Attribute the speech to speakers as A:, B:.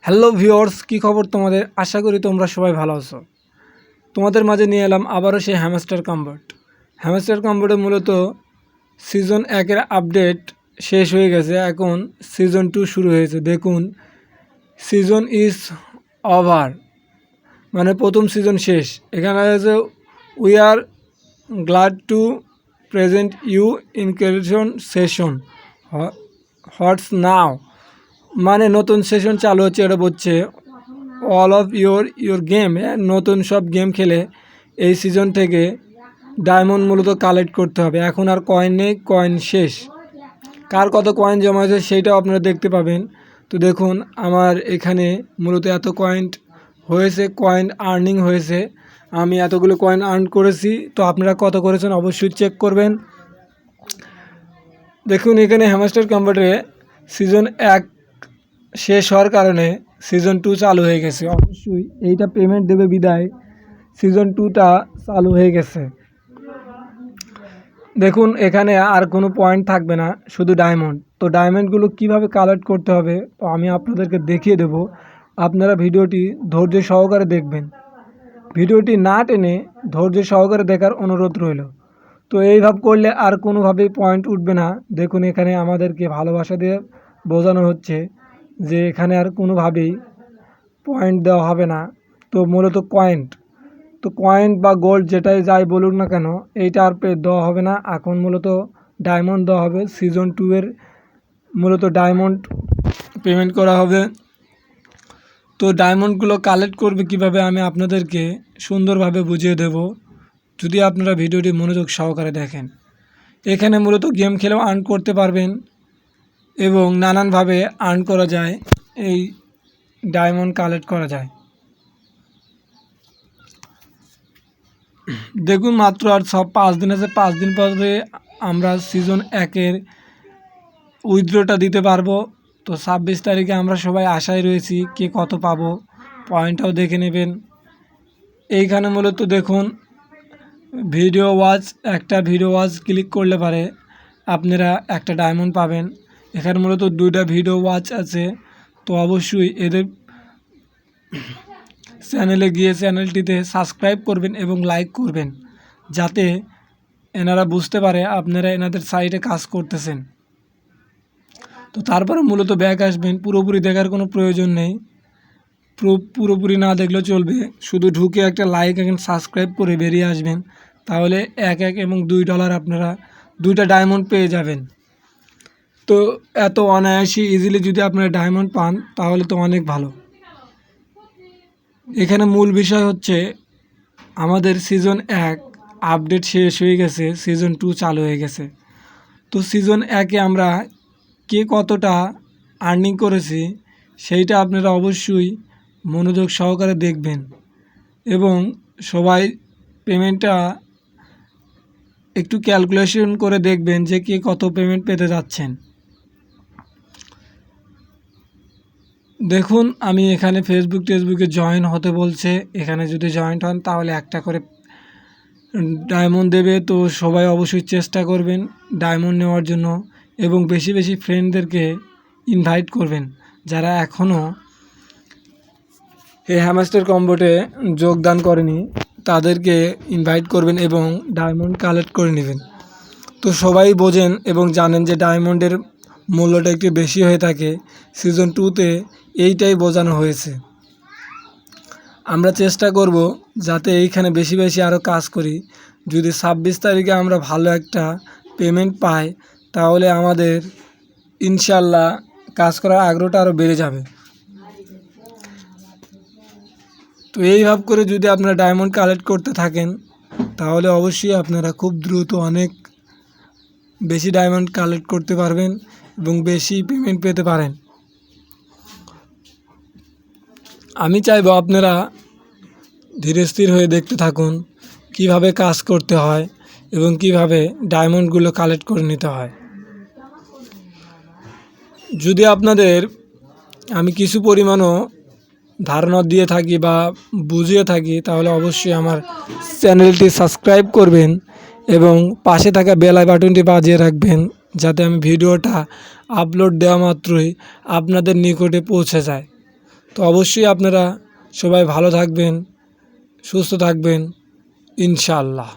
A: Hello viewers, কী খবর তোমাদের? আশা করি তোমরা সবাই ভালো আছো। তোমাদের মাঝে নিয়ে এলাম আবারও সেই হ্যামস্টার কম্বাট। হ্যামস্টার কম্বাটে মূলত সিজন 1-এর আপডেট শেষ হয়ে গেছে, এখন সিজন 2 শুরু হয়েছে। দেখুন, সিজন ইজ ওভার, মানে প্রথম সিজন শেষ। এখানে আছে we are glad to present you ইনক্রেশন সেশন হোয়াটস নাও, মানে নতুন সেশন চালু হচ্ছে। এটা বলছে অল অফ ইউর গেম, নতুন সব গেম খেলে এই সিজন থেকে ডায়মন্ড মূলত কালেক্ট করতে হবে। এখন আর কয়েন নেই, কয়েন শেষ। কার কত কয়েন জমা হয়েছে সেইটাও আপনারা দেখতে পাবেন। তো দেখুন, আমার এখানে মূলত এত কয়েন হয়েছে, কয়েন আর্নিং হয়েছে। আমি এতগুলো কয়েন আর্ন করেছি। তো আপনারা কত করেছেন অবশ্যই চেক করবেন। দেখুন, এখানে হ্যামস্টার কম্বাটে সিজন 1 শেষ হওয়ার কারণে সিজন 2 চালু হয়ে গেছে। অবশ্যই এইটা পেমেন্ট দেবে বিদায় সিজন 2টা চালু হয়ে গেছে। দেখুন, এখানে আর কোনো পয়েন্ট থাকবে না, শুধু ডায়মন্ড। তো ডায়মন্ডগুলো কিভাবে কালেক্ট করতে হবে তো আমি আপনাদেরকে দেখিয়ে দেব। আপনারা ভিডিওটি ধৈর্য সহকারে দেখবেন। ভিডিওটি না টেনে ধৈর্য সহকারে দেখার অনুরোধ রইল। তো এইভাবে করলে আর কোনোভাবেই পয়েন্ট উঠবে না। দেখুন, এখানে আমাদেরকে ভালোবাসা দিয়ে বোঝানো হচ্ছে যে এখানে আর কোনোভাবেই পয়েন্ট দেওয়া হবে না। তো মূলত কয়েন বা গোল্ড যেটাই যাই বলুক না কেন, এইটা আর দেওয়া হবে না। এখন মূলত ডায়মন্ড দেওয়া হবে। সিজন 2-এর মূলত ডায়মন্ড পেমেন্ট করা হবে। তো ডায়মন্ডগুলো কালেক্ট করবে কিভাবে আমি আপনাদেরকে সুন্দরভাবে বুঝিয়ে দেব, যদি আপনারা ভিডিওটি মনোযোগ সহকারে দেখেন। এখানে মূলত গেম খেলেও আর্ন করতে পারবেন এবং নানানভাবে আর্ন করা যায়, এই ডায়মন্ড কালেক্ট করা যায়। দেখুন, মাত্র আর 5 দিন আছে। 5 দিন পরে আমরা সিজন 1-এর উইথড্রটা দিতে পারবো। তো 26 তারিখে আমরা সবাই আশায় রয়েছি কে কত পাবো, পয়েন্টটাও দেখে নেবেন। এইখানে মূলত দেখুন, একটা ভিডিও ওয়াচ ক্লিক করলে পারে আপনারা একটা ডায়মন্ড পাবেন। এখানে মূলত 2টা ভিডিও ওয়াচ আছে। তো অবশ্যই এদের চ্যানেলে গিয়ে চ্যানেলটিতে সাবস্ক্রাইব করবেন এবং লাইক করবেন, যাতে এনারা বুঝতে পারে আপনারা এনাদের সাইটে কাজ করতেছেন। তো তারপরে মূলত ব্যাক আসবেন। পুরোপুরি দেখার কোনো প্রয়োজন নেই, পুরোপুরি না দেখলেও চলবে। শুধু ঢুকে একটা লাইক এবং সাবস্ক্রাইব করে বেরিয়ে আসবেন, তাহলে 1 এবং $2 আপনারা 2টা ডায়মন্ড পেয়ে যাবেন। তো এত অনায়াসে ইজিলি যদি আপনারা ডায়মন্ড পান তাহলে তো অনেক ভালো। এখানে মূল বিষয় হচ্ছে আমাদের সিজন 1 আপডেট শেষ হয়ে গেছে, সিজন 2 চালু হয়ে গেছে। তো সিজন 1-এ আমরা কে কতটা আর্নিং করেছি সেইটা আপনারা অবশ্যই মনোযোগ সহকারে দেখবেন এবং সবাই পেমেন্টটা একটু ক্যালকুলেশন করে দেখবেন যে কে কত পেমেন্ট পেতে যাচ্ছেন। দেখুন, আমি এখানে ফেসবুকে জয়েন হতে বলছে। এখানে যদি জয়েন্ট হন তাহলে একটা করে ডায়মন্ড দেবে। তো সবাই অবশ্যই চেষ্টা করবেন ডায়মন্ড নেওয়ার জন্য এবং বেশি বেশি ফ্রেন্ডদেরকে ইনভাইট করবেন যারা এখনও এই হ্যামস্টার কম্বোটে যোগদান করেনি, তাদেরকে ইনভাইট করবেন এবং ডায়মন্ড কালেক্ট করে নেবেন। তো সবাই বোঝেন এবং জানেন যে ডায়মন্ডের মূল্যটা একটু বেশি হয়ে থাকে। সিজন 2-তে এইটাই বোঝানো হয়েছে। আমরা চেষ্টা করব যাতে এইখানে বেশি বেশি আরও কাজ করি। যদি 26 তারিখে আমরা ভালো একটা পেমেন্ট পাই তাহলে আমাদের ইনশাল্লাহ কাজ করার আগ্রহটা আরও বেড়ে যাবে। তো এইভাবে করে যদি আপনারা ডায়মন্ড কালেক্ট করতে থাকেন তাহলে অবশ্যই আপনারা খুব দ্রুত অনেক বেশি ডায়মন্ড কালেক্ট করতে পারবেন এবং বেশি পেমেন্ট পেতে পারেন। আমি চাইবো আপনারা ধীরে স্থির হয়ে দেখতে থাকুন কিভাবে কাজ করতে হয় এবং কিভাবে ডায়মন্ডগুলো কালেক্ট করে নিতে হয়। যদি আপনাদের আমি কিছু পরিমাণও ধারণা দিয়ে থাকি বা বুঝিয়ে থাকি তাহলে অবশ্যই আমার চ্যানেলটি সাবস্ক্রাইব করবেন এবং পাশে থাকা বেল বাটনটি বাজিয়ে রাখবেন, যাতে আমি ভিডিওটা আপলোড দেওয়া মাত্রই আপনাদের নিকটে পৌঁছে যায়। তো তো অবশ্যই আপনারা সবাই ভালো থাকবেন, সুস্থ থাকবেন ইনশাআল্লাহ।